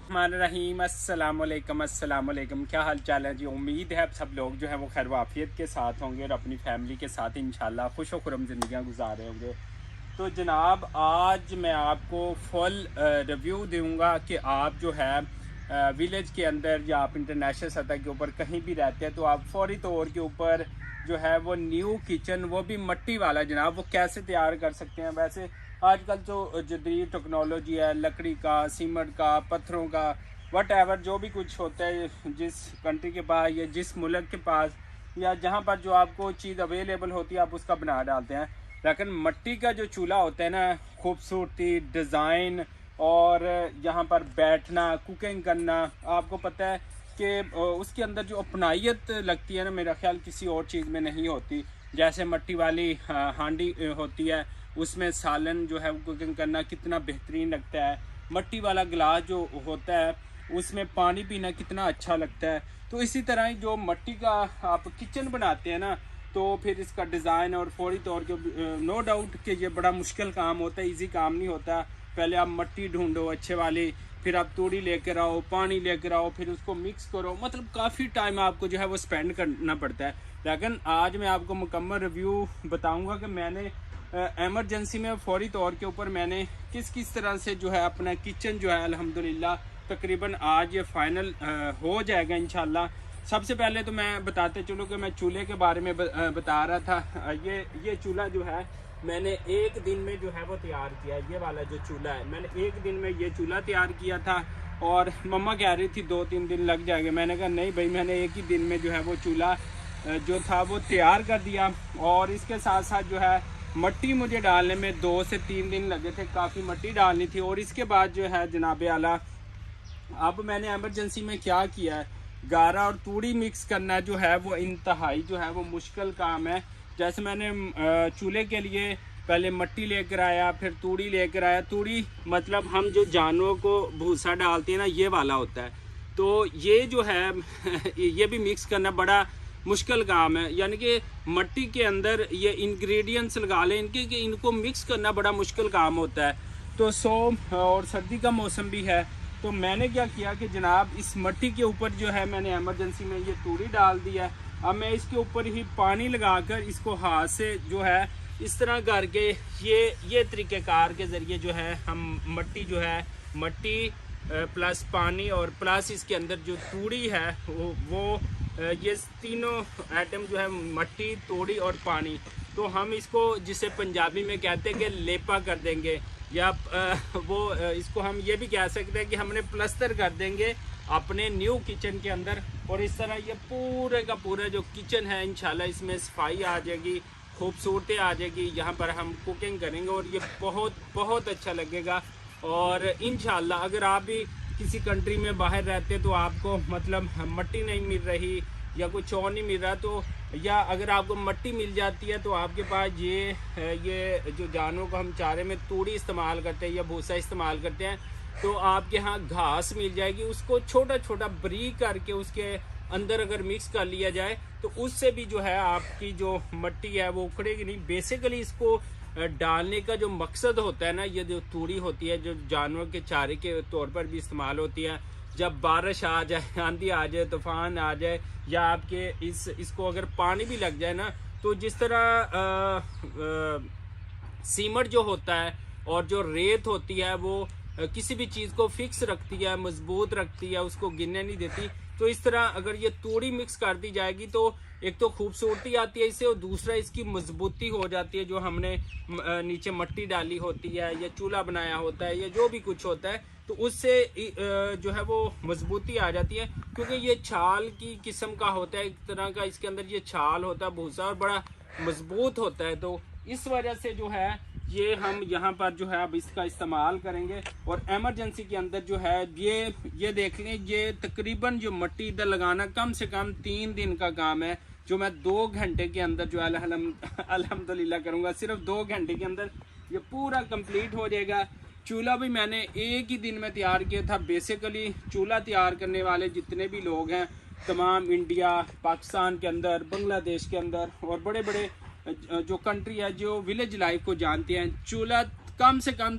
बिस्मिल्लाहिर्रहमानिर्रहीम। अस्सलाम वालेकुम। क्या हाल चाल है जी। उम्मीद है सब लोग जो है वो खैर वाफियत के साथ होंगे और अपनी फैमिली के साथ इंशाल्लाह खुश व खुरम ज़िंदगियाँ गुजार रहे होंगे। तो जनाब आज मैं आपको फुल रिव्यू दूंगा कि आप जो है विलेज के अंदर या आप इंटरनेशनल सतह के ऊपर कहीं भी रहते हैं तो आप फौरी तौर के ऊपर जो है वो न्यू किचन, वो भी मिट्टी वाला जनाब, वो कैसे तैयार कर सकते हैं। वैसे आजकल तो जदीद टेक्नोलॉजी है, लकड़ी का, सीमेंट का, पत्थरों का, वट एवर जो भी कुछ होता है जिस कंट्री के पास या जिस मुल्क के पास या जहाँ पर जो आपको चीज़ अवेलेबल होती है आप उसका बना डालते हैं। लेकिन मिट्टी का जो चूल्हा होता है ना, खूबसूरती, डिज़ाइन और यहाँ पर बैठना, कुकिंग करना, आपको पता है कि उसके अंदर जो अपनाइत लगती है ना, मेरा ख्याल किसी और चीज़ में नहीं होती। जैसे मिट्टी वाली हांडी होती है, उसमें सालन जो है वो कुकिंग करना कितना बेहतरीन लगता है। मिट्टी वाला गिलास जो होता है उसमें पानी पीना कितना अच्छा लगता है। तो इसी तरह ही जो मिट्टी का आप किचन बनाते हैं ना, तो फिर इसका डिज़ाइन और फौरी तौर के नो डाउट कि ये बड़ा मुश्किल काम होता है, इजी काम नहीं होता। पहले आप मिट्टी ढूंढो अच्छे वाली, फिर आप तूड़ी लेकर आओ, पानी लेकर आओ, फिर उसको मिक्स करो, मतलब काफ़ी टाइम आपको जो है वो स्पेंड करना पड़ता है। लेकिन आज मैं आपको मुकम्मल रिव्यू बताऊंगा कि मैंने एमरजेंसी में फौरी तौर के ऊपर मैंने किस किस तरह से जो है अपना किचन जो है अल्हम्दुलिल्लाह तकरीबन आज ये फाइनल हो जाएगा इंशाल्लाह। सबसे पहले तो मैं बताते चलो कि मैं चूल्हे के बारे में बता रहा था। ये चूल्हा जो है मैंने एक दिन में जो है वो तैयार किया। ये वाला जो चूल्हा है मैंने एक दिन में ये चूल्हा तैयार किया था और मम्मा कह रही थी 2-3 दिन लग जाएंगे। मैंने कहा नहीं भाई, मैंने एक ही दिन में जो है वो चूल्हा जो था वो तैयार कर दिया। और इसके साथ साथ जो है मिट्टी मुझे डालने में 2 से 3 दिन लगे थे, काफ़ी मिट्टी डालनी थी। और इसके बाद जो है जनाब आला, अब मैंने एमरजेंसी में क्या किया है, गारा और तूड़ी मिक्स करना जो है वो इंतहाई जो है वो मुश्किल काम है। जैसे मैंने चूल्हे के लिए पहले मिट्टी लेकर आया, फिर तूड़ी लेकर आया। तूड़ी मतलब हम जो जानवरों को भूसा डालते हैं ना, ये वाला होता है। तो ये जो है ये भी मिक्स करना बड़ा मुश्किल काम है। यानी कि मिट्टी के अंदर ये इंग्रेडिएंट्स लगा लें इनके, कि इनको मिक्स करना बड़ा मुश्किल काम होता है। तो और सर्दी का मौसम भी है, तो मैंने क्या किया कि जनाब इस मिट्टी के ऊपर जो है मैंने एमरजेंसी में ये तूड़ी डाल दी है। अब मैं इसके ऊपर ही पानी लगाकर इसको हाथ से जो है इस तरह करके ये तरीक़ेकार के ज़रिए जो है हम मिट्टी प्लस पानी और प्लस इसके अंदर जो तूड़ी है वो ये तीनों आइटम जो है मिट्टी, तूड़ी और पानी, तो हम इसको जिसे पंजाबी में कहते हैं कि लेपा कर देंगे, या इसको हम ये भी कह सकते हैं कि हमने प्लस्तर कर देंगे अपने न्यू किचन के अंदर। और इस तरह ये पूरे का पूरा जो किचन है इंशाल्लाह इसमें सफाई आ जाएगी, खूबसूरती आ जाएगी। यहाँ पर हम कुकिंग करेंगे और ये बहुत बहुत अच्छा लगेगा। और इंशाल्लाह अगर आप भी किसी कंट्री में बाहर रहते तो आपको मतलब मिट्टी नहीं मिल रही या कुछ और नहीं मिल रहा, तो या अगर आपको मिट्टी मिल जाती है तो आपके पास ये जो जानवरों को हम चारे में तूड़ी इस्तेमाल करते हैं या भूसा इस्तेमाल करते हैं, तो आपके यहाँ घास मिल जाएगी। उसको छोटा छोटा बारीक करके उसके अंदर अगर मिक्स कर लिया जाए तो उससे भी जो है आपकी जो मिट्टी है वो उखड़ेगी नहीं। बेसिकली इसको डालने का जो मकसद होता है ना, ये जो तूड़ी होती है जो जानवर के चारे के तौर पर भी इस्तेमाल होती है। जब बारिश आ जाए, आंधी आ जाए, तूफान आ जाए, या आपके इसको अगर पानी भी लग जाए ना, तो जिस तरह सीमेंट जो होता है और जो रेत होती है वो किसी भी चीज़ को फिक्स रखती है, मजबूत रखती है, उसको गिरने नहीं देती। तो इस तरह अगर ये तूड़ी मिक्स कर दी जाएगी तो एक तो खूबसूरती आती है इससे, और दूसरा इसकी मजबूती हो जाती है। जो हमने नीचे मिट्टी डाली होती है या चूल्हा बनाया होता है या जो भी कुछ होता है, तो उससे जो है वो मजबूती आ जाती है। क्योंकि ये छाल की किस्म का होता है, एक तरह का इसके अंदर ये छाल होता है भूसा, और बड़ा मजबूत होता है। तो इस वजह से जो है ये हम यहाँ पर जो है अब इसका इस्तेमाल करेंगे। और एमरजेंसी के अंदर जो है ये देख लें, ये तकरीबन जो मिट्टी इधर लगाना कम से कम 3 दिन का काम है, जो मैं 2 घंटे के अंदर जो अल्हम्दुलिल्लाह करूँगा। सिर्फ 2 घंटे के अंदर ये पूरा कंप्लीट हो जाएगा। चूल्हा भी मैंने एक ही दिन में तैयार किया था। बेसिकली चूल्हा तैयार करने वाले जितने भी लोग हैं तमाम इंडिया, पाकिस्तान के अंदर, बांग्लादेश के अंदर और बड़े बड़े जो कंट्री है जो विलेज लाइफ को जानते हैं, चूल्हा कम से कम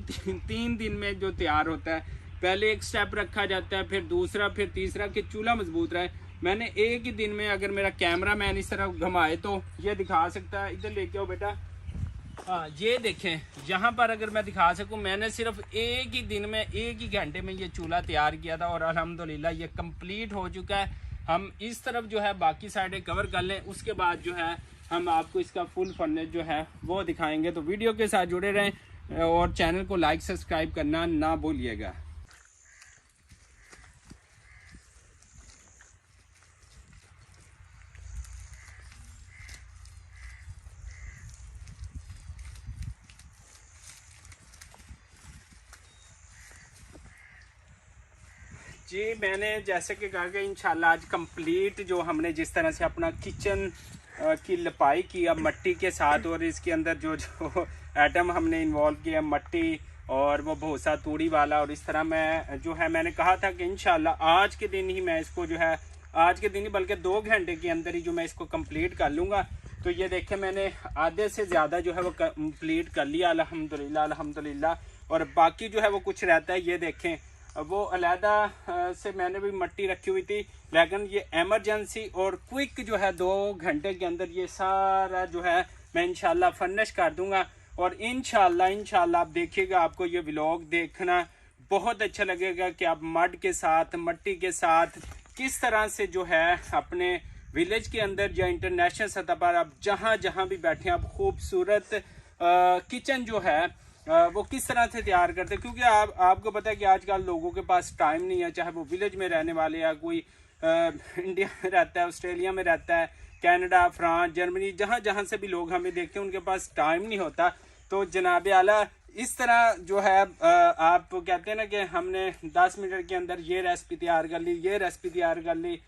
3 दिन में जो तैयार होता है पहले एक स्टेप रखा जाता है, फिर दूसरा, फिर तीसरा, कि चूल्हा मजबूत रहे। मैंने एक ही दिन में, अगर मेरा कैमरा मैन इस तरह घुमाए तो ये दिखा सकता है, इधर लेके आओ बेटा। हाँ ये देखें, यहाँ पर अगर मैं दिखा सकूँ, मैंने सिर्फ एक ही दिन में, एक ही घंटे में ये चूल्हा तैयार किया था और अल्हम्दुलिल्लाह ये कंप्लीट हो चुका है। हम इस तरफ जो है बाकी साइडें कवर कर लें, उसके बाद जो है हम आपको इसका फुल फर्नेस जो है वो दिखाएंगे। तो वीडियो के साथ जुड़े रहें और चैनल को लाइक सब्सक्राइब करना ना भूलिएगा। जी मैंने जैसे कि कहा कि इंशाल्लाह आज कंप्लीट जो हमने जिस तरह से अपना किचन की लिपाई की अब मट्टी के साथ, और इसके अंदर जो जो आइटम हमने इन्वॉल्व किया, मट्टी और वो भूसा तूड़ी वाला, और इस तरह मैं जो है मैंने कहा था कि इंशाल्लाह आज के दिन ही मैं इसको जो है, आज के दिन ही बल्कि 2 घंटे के अंदर ही जो मैं इसको कंप्लीट कर लूँगा। तो ये देखें मैंने आधे से ज़्यादा जो है वो कंप्लीट कर लिया अल्हम्दुलिल्लाह अल्हम्दुलिल्लाह। और बाकी जो है वो कुछ रहता है, ये देखें वो अलहदा से मैंने भी मट्टी रखी हुई थी, लेकिन ये एमरजेंसी और क्विक जो है 2 घंटे के अंदर ये सारा जो है मैं इंशाल्लाह फर्निश कर दूंगा। और इंशाल्लाह आप देखिएगा, आपको ये व्लॉग देखना बहुत अच्छा लगेगा कि आप मड के साथ, मट्टी के साथ किस तरह से जो है अपने विलेज के अंदर या इंटरनेशनल सतह पर आप जहाँ जहाँ भी बैठे आप खूबसूरत किचन जो है वो किस तरह से तैयार करते हैं। क्योंकि आपको पता है कि आजकल लोगों के पास टाइम नहीं है, चाहे वो विलेज में रहने वाले या कोई इंडिया में रहता है, ऑस्ट्रेलिया में रहता है, कनाडा, फ्रांस, जर्मनी, जहाँ जहाँ से भी लोग हमें देखते हैं उनके पास टाइम नहीं होता। तो जनाब आला इस तरह जो है आप कहते हैं ना कि हमने 10 मिनट के अंदर ये रेसिपी तैयार कर ली, ये रेसिपी तैयार कर ली,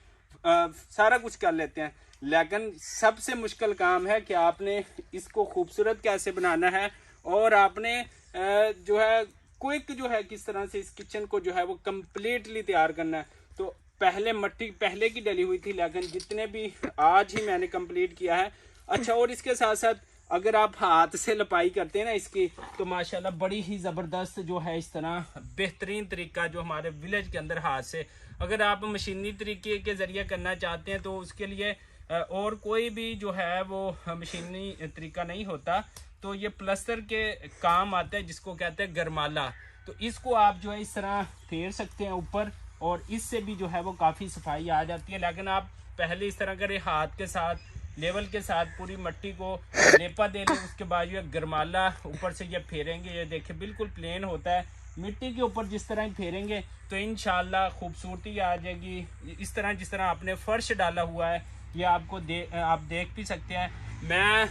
सारा कुछ कर लेते हैं। लेकिन सबसे मुश्किल काम है कि आपने इसको खूबसूरत कैसे बनाना है, और आपने जो है क्विक जो है किस तरह से इस किचन को जो है वो कम्प्लीटली तैयार करना है। तो पहले मट्टी पहले की डली हुई थी, लेकिन जितने भी आज ही मैंने कंप्लीट किया है। अच्छा, और इसके साथ साथ अगर आप हाथ से लपाई करते हैं ना इसकी, तो माशाल्लाह बड़ी ही ज़बरदस्त जो है इस तरह बेहतरीन तरीका जो हमारे विलेज के अंदर हाथ से, अगर आप मशीनी तरीके के ज़रिए करना चाहते हैं तो उसके लिए और कोई भी जो है वो मशीनी तरीका नहीं होता। तो ये प्लस्तर के काम आता है, जिसको कहते हैं गरमाला। तो इसको आप जो है इस तरह फेर सकते हैं ऊपर, और इससे भी जो है वो काफ़ी सफाई आ जाती है। लेकिन आप पहले इस तरह करें, हाथ के साथ लेवल के साथ पूरी मट्टी को लेपा दे लें, उसके बाद जो है गरमाला ऊपर से ये फेरेंगे। ये देखिए बिल्कुल प्लेन होता है, मिट्टी के ऊपर जिस तरह ही फेरेंगे तो इंशाल्लाह खूबसूरती आ जाएगी। इस तरह जिस तरह आपने फर्श डाला हुआ है, ये आपको आप देख भी सकते हैं। मैं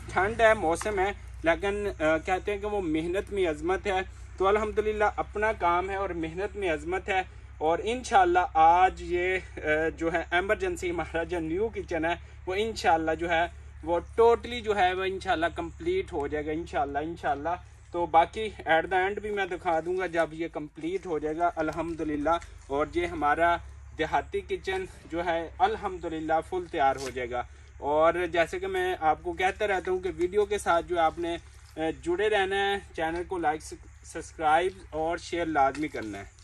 ठंड है, मौसम है, लेकिन कहते हैं कि वो मेहनत में अजमत है। तो अल्हम्दुलिल्लाह अपना काम है और मेहनत में अजमत है। और इंशाल्लाह आज ये जो है एमरजेंसी हमारा जो न्यू किचन है वो इंशाल्लाह जो है वो टोटली जो है वो इंशाल्लाह कंप्लीट हो जाएगा इंशाल्लाह। तो बाकी एट द एंड भी मैं दिखा दूंगा जब ये कंप्लीट हो जाएगा अल्हम्दुलिल्लाह। और ये हमारा देहाती किचन जो है अल्हम्दुलिल्लाह फुल तैयार हो जाएगा। और जैसे कि मैं आपको कहता रहता हूँ कि वीडियो के साथ जो आपने जुड़े रहना है, चैनल को लाइक सब्सक्राइब और शेयर लाजमी करना है।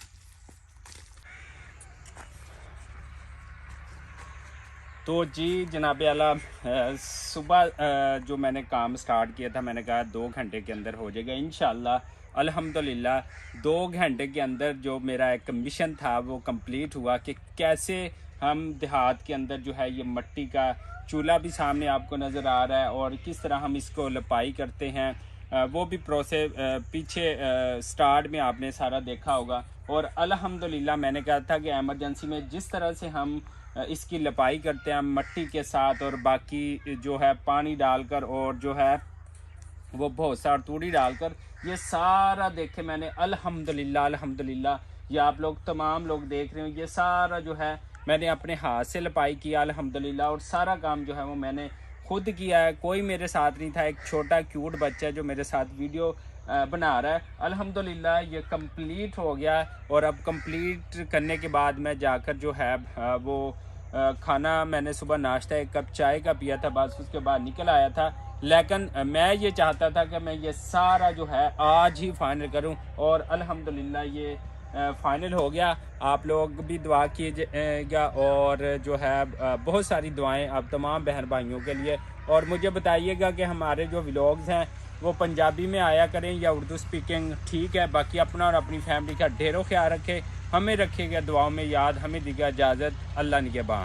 तो जी जनाब आला सुबह जो मैंने काम स्टार्ट किया था, मैंने कहा 2 घंटे के अंदर हो जाएगा इंशाल्लाह अल्हम्दुलिल्लाह। 2 घंटे के अंदर जो मेरा एक मिशन था वो कंप्लीट हुआ कि कैसे हम देहात के अंदर जो है ये मट्टी का चूल्हा भी सामने आपको नज़र आ रहा है, और किस तरह हम इसको लपाई करते हैं वो भी प्रोसेस पीछे स्टार्ट में आपने सारा देखा होगा। और अल्हम्दुलिल्लाह मैंने कहा था कि एमरजेंसी में जिस तरह से हम इसकी लपाई करते हैं मट्टी के साथ, और बाकी जो है पानी डालकर और जो है वो भूसा और तूड़ी डालकर, ये सारा देखे मैंने अल्हम्दुलिल्लाह। ये आप लोग तमाम लोग देख रहे हो, ये सारा जो है मैंने अपने हाथ से लपाई किया अल्हम्दुलिल्लाह। और सारा काम जो है वो मैंने खुद किया है, कोई मेरे साथ नहीं था। एक छोटा क्यूट बच्चा जो मेरे साथ वीडियो बना रहा है। अल्हम्दुलिल्लाह ये कंप्लीट हो गया। और अब कंप्लीट करने के बाद मैं जाकर जो है वो खाना, मैंने सुबह नाश्ता 1 कप चाय का पिया था, बस उसके बाद निकल आया था। लेकिन मैं ये चाहता था कि मैं ये सारा जो है आज ही फाइनल करूं, और अल्हम्दुलिल्लाह ये फ़ाइनल हो गया। आप लोग भी दुआ कीजिएगा और जो है बहुत सारी दुआएं आप तमाम बहन भाइयों के लिए। और मुझे बताइएगा कि हमारे जो व्लॉग्स हैं वो पंजाबी में आया करें या उर्दू स्पीकिंग, ठीक है। बाकी अपना और अपनी फैमिली का ढेरों ख्याल रखें, हमें रखिएगा दुआओं में याद। हमें दीजिए इजाज़त, अल्लाह निगहबान।